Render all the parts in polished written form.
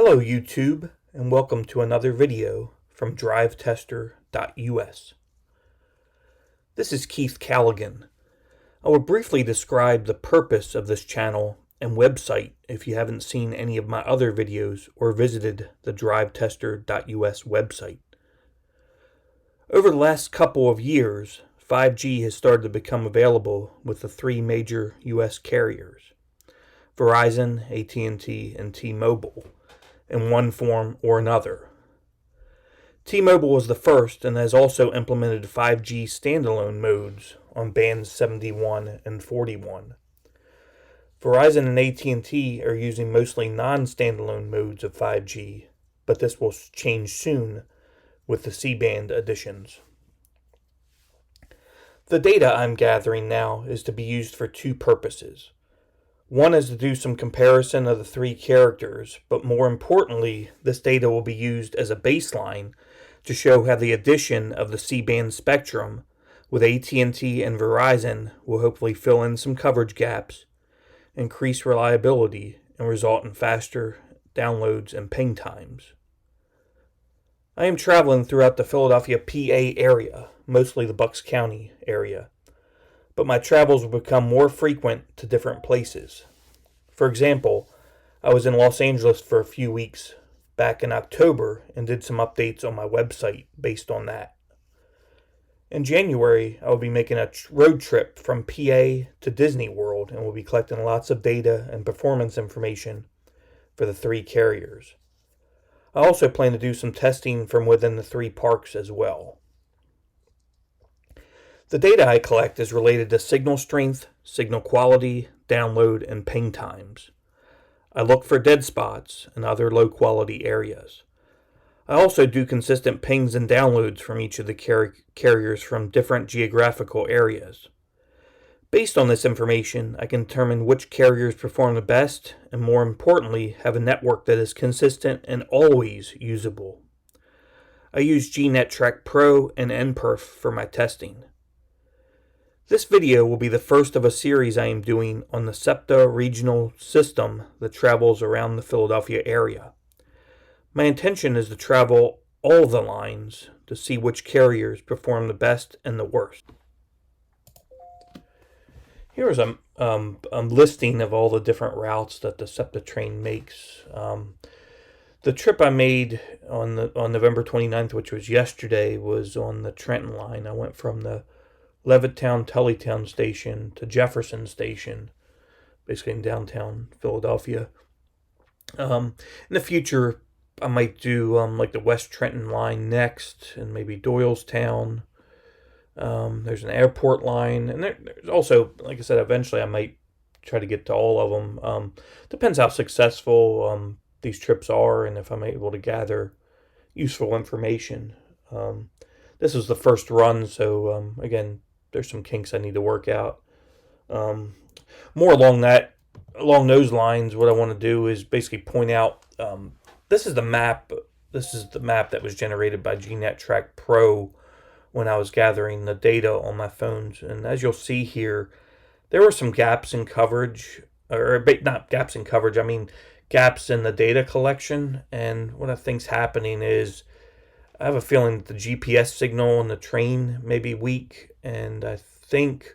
Hello YouTube, and welcome to another video from drivetester.us. This is Keith Callaghan. I will briefly describe the purpose of this channel and website if you haven't seen any of my other videos or visited the drivetester.us website. Over the last couple of years, 5G has started to become available with the three major US carriers, Verizon, AT&T, and T-Mobile, in one form or another. T-Mobile was the first and has also implemented 5G standalone modes on bands 71 and 41. Verizon and AT&T are using mostly non-standalone modes of 5G, but this will change soon with the C-band additions. The data I'm gathering now is to be used for two purposes. One is to do some comparison of the three characters, but more importantly, this data will be used as a baseline to show how the addition of the C-band spectrum with AT&T and Verizon will hopefully fill in some coverage gaps, increase reliability, and result in faster downloads and ping times. I am traveling throughout the Philadelphia, PA area, mostly the Bucks County area, but my travels will become more frequent to different places. For example, I was in Los Angeles for a few weeks back in October and did some updates on my website based on that. In January, I will be making a road trip from PA to Disney World and will be collecting lots of data and performance information for the three carriers. I also plan to do some testing from within the three parks as well. The data I collect is related to signal strength, signal quality, download, and ping times. I look for dead spots and other low-quality areas. I also do consistent pings and downloads from each of the carriers from different geographical areas. Based on this information, I can determine which carriers perform the best and, more importantly, have a network that is consistent and always usable. I use GNetTrack Pro and NPerf for my testing. This video will be the first of a series I am doing on the SEPTA regional system that travels around the Philadelphia area. My intention is to travel all the lines to see which carriers perform the best and the worst. Here is a listing of all the different routes that the SEPTA train makes. The trip I made on November 29th, which was yesterday, was on the Trenton line. I went from the Levittown Tullytown station to Jefferson station, basically in downtown Philadelphia. In the future, I might do like the West Trenton line next, and maybe Doylestown. There's an airport line, and there's also, like I said, eventually I might try to get to all of them. Depends how successful these trips are and if I'm able to gather useful information. This was the first run, so again, there's some kinks I need to work out. More along those lines, what I want to do is basically point out, this is the map. This is the map that was generated by GNetTrack Pro when I was gathering the data on my phones. And as you'll see here, there were some gaps in coverage, or not gaps in coverage, I mean gaps in the data collection. And what I think's happening is I have a feeling that the GPS signal on the train may be weak, and I think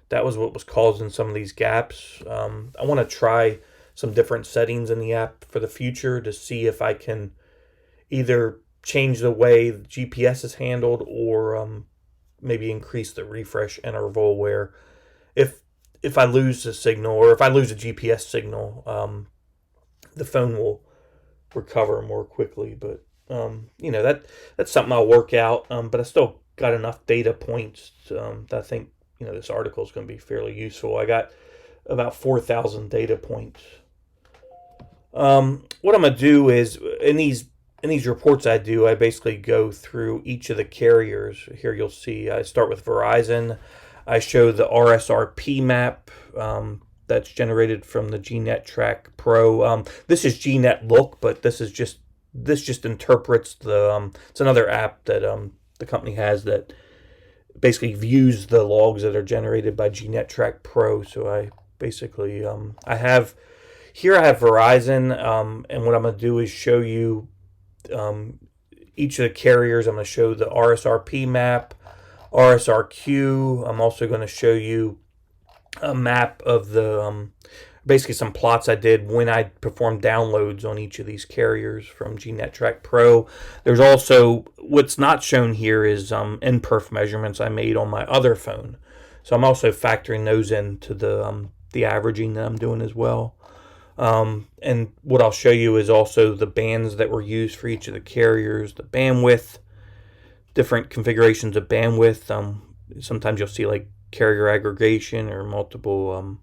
that was what was causing some of these gaps. I want to try some different settings in the app for the future to see if I can either change the way the GPS is handled or maybe increase the refresh interval where if I lose the signal or if I lose a GPS signal, the phone will recover more quickly. But that's something I'll work out, but I still got enough data points that I think this article is going to be fairly useful. I got about 4,000 data points. What I'm going to do is in these reports I do, I basically go through each of the carriers. Here you'll see I start with Verizon. I show the RSRP map that's generated from the GNetTrack Pro. This is GNetLook, but this just interprets it's another app that the company has that basically views the logs that are generated by GNetTrack Pro. So I basically I have Here I have Verizon, and what I'm going to do is show you each of the carriers. I'm going to show the RSRP map, RSRQ. I'm also going to show you a map of the basically some plots I did when I performed downloads on each of these carriers from GNetTrack Pro. There's also, what's not shown here is NPerf measurements I made on my other phone. So I'm also factoring those into the averaging that I'm doing as well. And what I'll show you is also the bands that were used for each of the carriers, the bandwidth, different configurations of bandwidth. Sometimes you'll see like carrier aggregation or multiple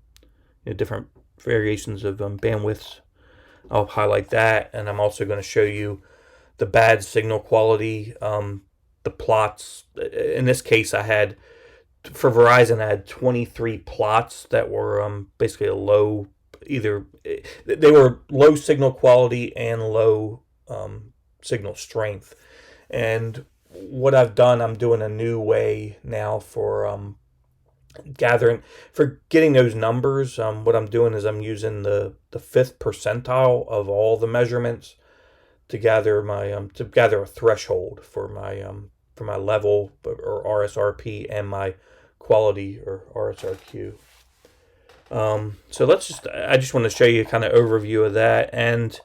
different variations of bandwidths. I'll highlight that, and I'm also going to show you the bad signal quality, the plots. In this case, for Verizon, I had 23 plots that were basically a low, they were low signal quality and low signal strength. And what I've done, I'm doing a new way now for getting those numbers. What I'm doing is I'm using the fifth percentile of all the measurements to gather a threshold for my level or RSRP and my quality or RSRQ. So I just want to show you a kind of overview of that and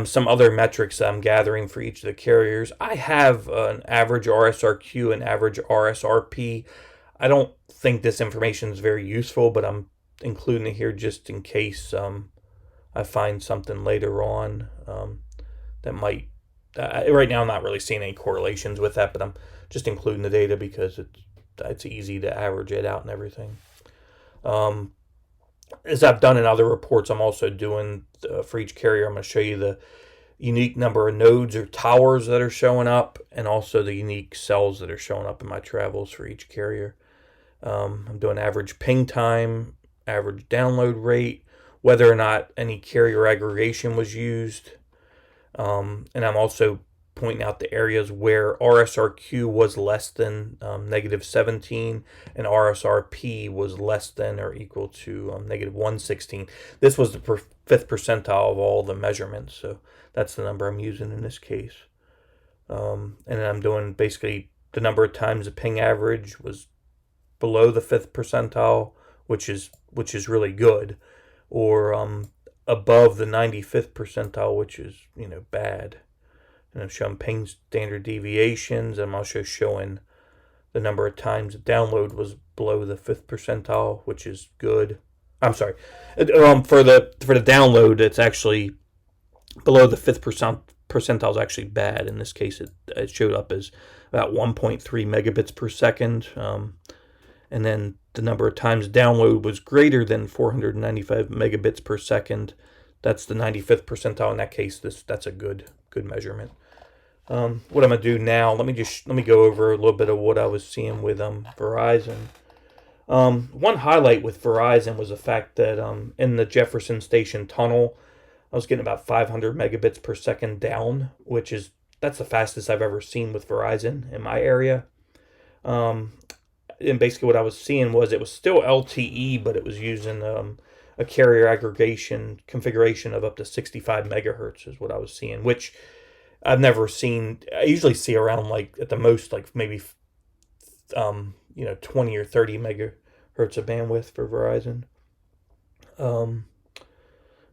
some other metrics I'm gathering for each of the carriers. I have an average RSRQ and average RSRP. I don't think this information is very useful, but I'm including it here just in case I find something later on that might. Right now, I'm not really seeing any correlations with that, but I'm just including the data because it's easy to average it out and everything. As I've done in other reports, I'm also doing for each carrier. I'm going to show you the unique number of nodes or towers that are showing up, and also the unique cells that are showing up in my travels for each carrier. I'm doing average ping time, average download rate, whether or not any carrier aggregation was used. And I'm also pointing out the areas where RSRQ was less than -17 and RSRP was less than or equal to -116. This was the fifth percentile of all the measurements, so that's the number I'm using in this case. And then I'm doing basically the number of times the ping average was below the fifth percentile, which is really good, or above the 95th percentile, which is bad. And I'm showing ping standard deviations. I'm also showing the number of times the download was below the fifth percentile, which is good. I'm sorry, for the download, it's actually below the fifth percentile is actually bad. In this case, it showed up as about 1.3 megabits per second. And then the number of times download was greater than 495 megabits per second. That's the 95th percentile. In that case, that's a good measurement. What I'm gonna do now? Let me go over a little bit of what I was seeing with Verizon. One highlight with Verizon was the fact that in the Jefferson Station tunnel, I was getting about 500 megabits per second down, that's the fastest I've ever seen with Verizon in my area. And basically what I was seeing was it was still LTE, but it was using a carrier aggregation configuration of up to 65 megahertz is what I was seeing, which I've never seen. I usually see around like at the most like maybe 20 or 30 megahertz of bandwidth for Verizon.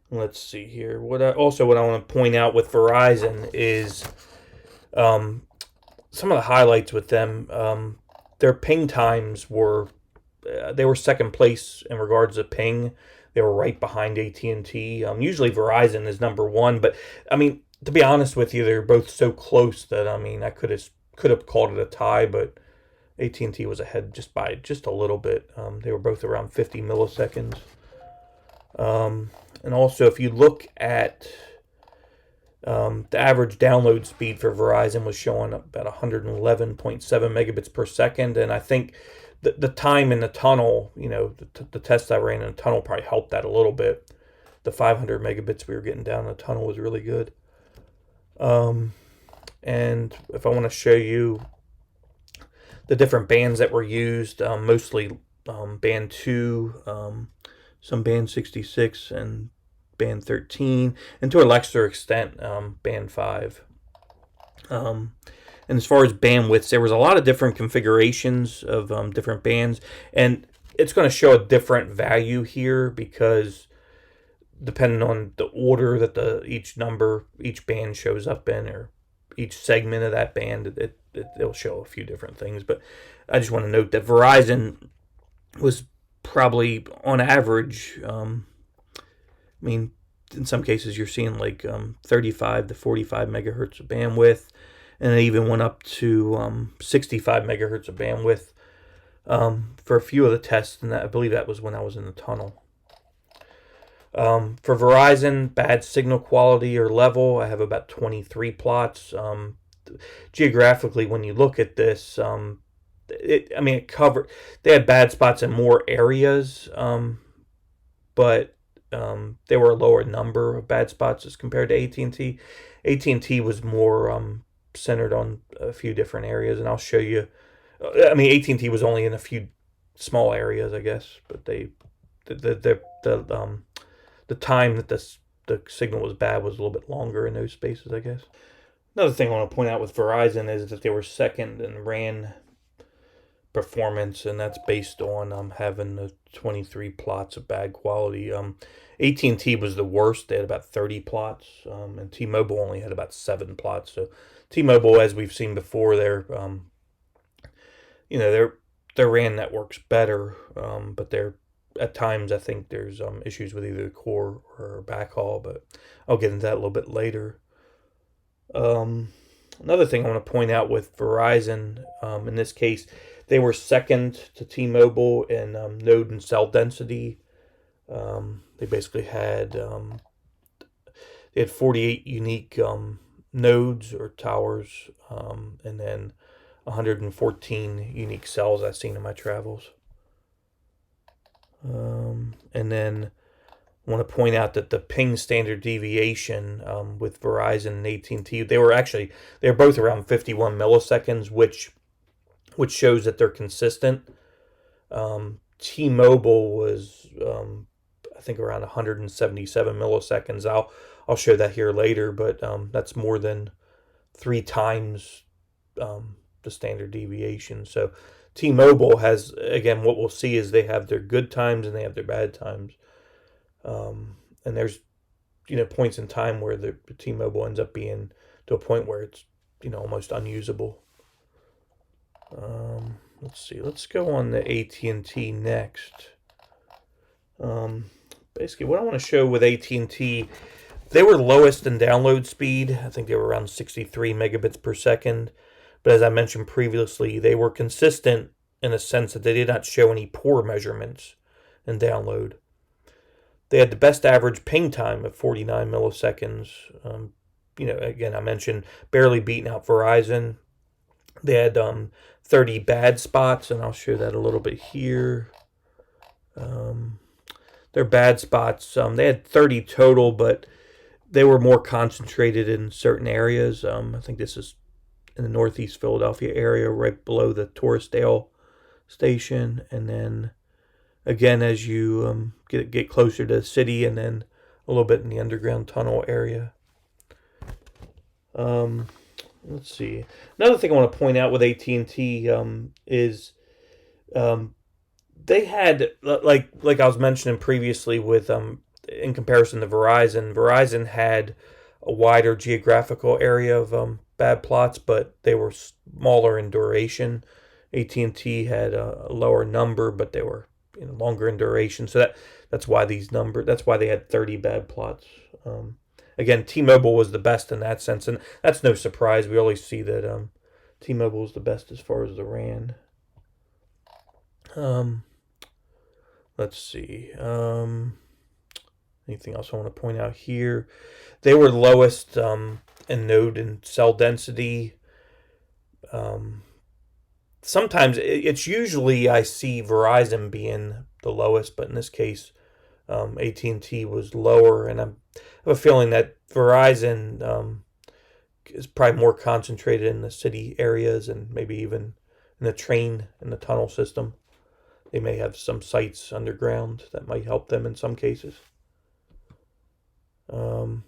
Let's see here. What I want to point out with Verizon is some of the highlights with them. Their ping times were second place in regards to ping. They were right behind AT&T. Usually Verizon is number one, but I mean, to be honest with you, they're both so close that I could have called it a tie, but AT&T was ahead just by a little bit. They were both around 50 milliseconds. And also, if you look at the average download speed for Verizon was showing up about 111.7 megabits per second, and I think the time in the tunnel, the test I ran in the tunnel probably helped that a little bit. The 500 megabits we were getting down in the tunnel was really good. And if I want to show you the different bands that were used, mostly band 2, some band 66, and band 13, and to a lesser extent, band 5. And as far as bandwidths, there was a lot of different configurations of different bands, and it's going to show a different value here because depending on the order that each band shows up in, or each segment of that band, it'll show a few different things. But I just want to note that Verizon was probably on average, in some cases you're seeing like 35 to 45 megahertz of bandwidth, and it even went up to 65 megahertz of bandwidth for a few of the tests, and I believe that was when I was in the tunnel. For Verizon, bad signal quality or level, I have about 23 plots. Geographically, when you look at this, it covered. They had bad spots in more areas, but there were a lower number of bad spots as compared to AT&T. AT&T was more centered on a few different areas, and I'll show you. AT&T was only in a few small areas, I guess, but the time that the signal was bad was a little bit longer in those spaces, I guess. Another thing I want to point out with Verizon is that they were second in RAN performance, and that's based on having the 23 plots of bad quality. AT&T was the worst. They had about 30 plots, and T-Mobile only had about 7 plots. So T-Mobile, as we've seen before, their RAN network's better, but at times I think there's issues with either the core or backhaul, but I'll get into that a little bit later. Another thing I want to point out with Verizon, in this case, they were second to T-Mobile in node and cell density. They basically had 48 unique nodes or towers, and then 114 unique cells I've seen in my travels. And then I want to point out that the ping standard deviation with Verizon and AT&T, they were both around 51 milliseconds, which shows that they're consistent. T-Mobile was I think around 177 milliseconds. I'll show that here later, but that's more than 3 times the standard deviation. So T-Mobile has, again, what we'll see is they have their good times and they have their bad times. And there's, points in time where the T-Mobile ends up being to a point where it's, almost unusable. Let's see. Let's go on the AT&T next. Basically, what I want to show with AT&T, they were lowest in download speed. I think they were around 63 megabits per second. But as I mentioned previously, they were consistent in a sense that they did not show any poor measurements in download. They had the best average ping time of 49 milliseconds. Again, I mentioned barely beating out Verizon. They had 30 bad spots, and I'll show that a little bit here. Their bad spots, they had 30 total, but they were more concentrated in certain areas. I think this is in the Northeast Philadelphia area, right below the Torresdale station, and then again as you get closer to the city, and then a little bit in the underground tunnel area. Let's see. Another thing I want to point out with AT&T is they had, like I was mentioning previously with in comparison to Verizon. Verizon had a wider geographical area of bad plots, but they were smaller in duration. AT&T had a lower number, but they were longer in duration. So that's why that's why they had 30 bad plots. Again, T-Mobile was the best in that sense, and that's no surprise. We always see that T-Mobile is the best as far as the RAN. Let's see. Anything else I want to point out here? They were lowest in node and cell density. Sometimes it's usually I see Verizon being the lowest, but in this case, AT&T was lower, and I have a feeling that Verizon is probably more concentrated in the city areas and maybe even in the train and the tunnel system. They may have some sites underground that might help them in some cases. Um,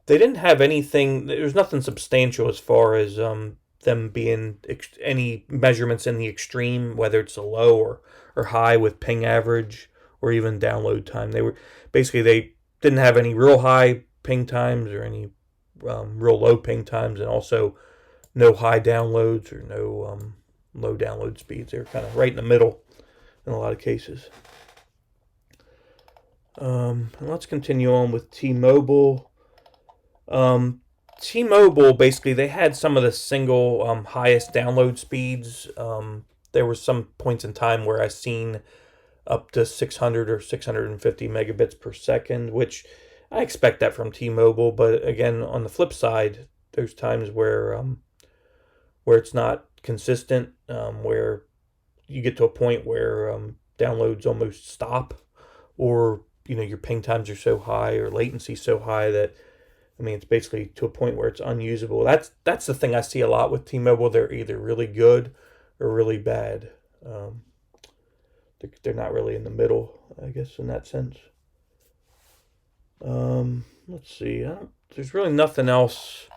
they didn't have anything. There was nothing substantial as far as them being any measurements in the extreme, whether it's a low or high with ping average or even download time. They didn't have any real high ping times or any real low ping times, and also no high downloads or no low download speeds. They were kind of right in the middle in a lot of cases. And let's continue on with T-Mobile. T-Mobile, basically, they had some of the single highest download speeds. There were some points in time where I seen up to 600 or 650 megabits per second, which I expect that from T-Mobile. But again, on the flip side, there's times where it's not consistent, where you get to a point where downloads almost stop, or your ping times are so high or latency so high that it's basically to a point where it's unusable. That's the thing I see a lot with T-Mobile. They're either really good or really bad. They're not really in the middle, I guess, in that sense. Let's see. There's really nothing else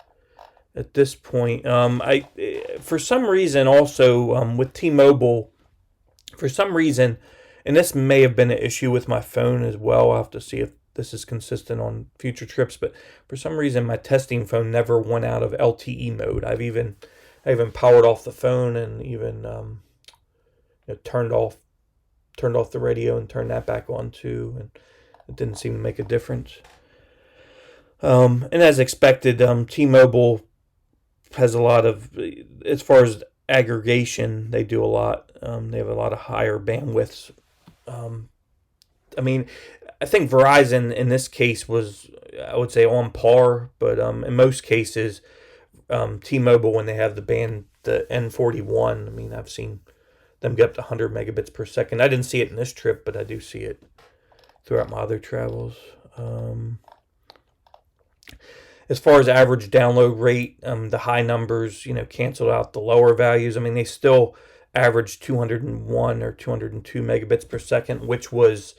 at this point. For some reason, also with T-Mobile, for some reason, and this may have been an issue with my phone as well. I'll have to see if this is consistent on future trips, but for some reason my testing phone never went out of LTE mode. I even powered off the phone and even turned off the radio and turned that back on too, and it didn't seem to make a difference. And as expected, T-Mobile has a lot of, as far as aggregation, they do a lot. They have a lot of higher bandwidths. I think Verizon in this case was, I would say, on par, but in most cases, T-Mobile, when they have the N41, I've seen them get up to 100 megabits per second. I didn't see it in this trip, but I do see it throughout my other travels. As far as average download rate, the high numbers, canceled out the lower values. They still averaged 201 or 202 megabits per second, which was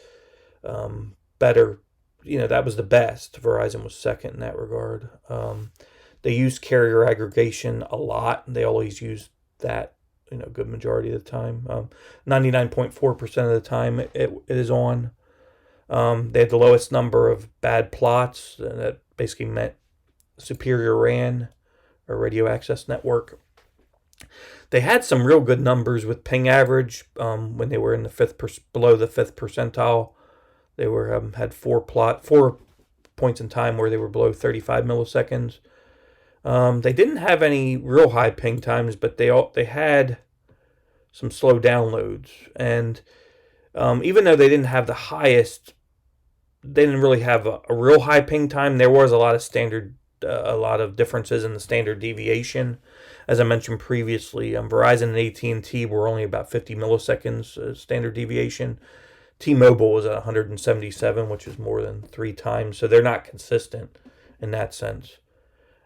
better. That was the best. Verizon was second in that regard. They use carrier aggregation a lot. They always use that, good majority of the time. 99.4% of the time it is on. They had the lowest number of bad plots. That basically meant superior RAN, or radio access network. They had some real good numbers with ping average when they were in below the fifth percentile. They had four points in time where they were below 35 milliseconds. They didn't have any real high ping times, but they had some slow downloads. And even though they didn't have the highest, they didn't really have a real high ping time. There was a lot of differences in the standard deviation. As I mentioned previously, Verizon and AT&T were only about 50 milliseconds standard deviation. T-Mobile was at 177, which is more than 3 times. So they're not consistent in that sense.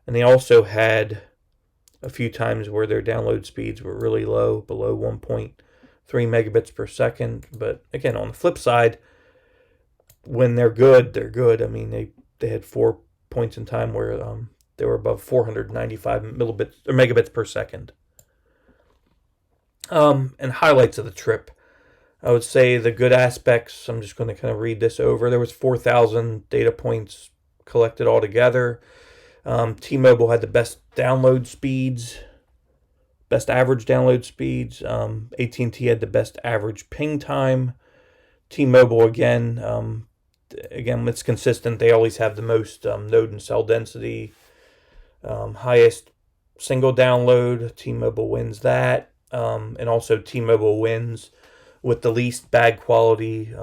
And they also had a few times where their download speeds were really low, below 1.3 megabits per second. But again, on the flip side, when they're good, they're good. They had 4 points in time where they were above 495 megabits per second. And highlights of the trip. I would say the good aspects, I'm just going to kind of read this over. There was 4,000 data points collected altogether. T-Mobile had the best download speeds, best average download speeds. AT&T had the best average ping time. T-Mobile, again, it's consistent. They always have the most node and cell density. Highest single download, T-Mobile wins that. And also T-Mobile wins with the least bad quality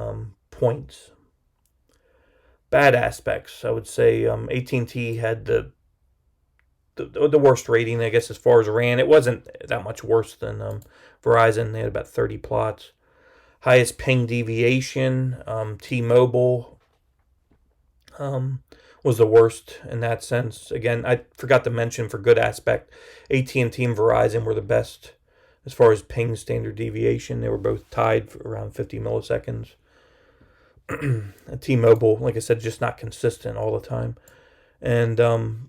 points. Bad aspects, I would say AT&T had the worst rating, I guess, as far as RAN. It wasn't that much worse than Verizon. They had about 30 plots. Highest ping deviation, T-Mobile was the worst in that sense. Again, I forgot to mention, for good aspect, AT&T and Verizon were the best as far as ping standard deviation. They were both tied for around 50 milliseconds. T-Mobile, like I said, just not consistent all the time. And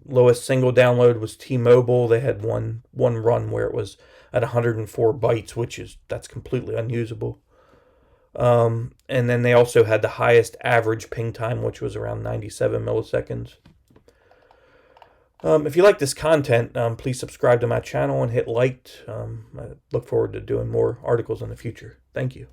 lowest single download was T-Mobile. They had one run where it was at 104 bytes, that's completely unusable. And then they also had the highest average ping time, which was around 97 milliseconds. If you like this content, please subscribe to my channel and hit like. I look forward to doing more articles in the future. Thank you.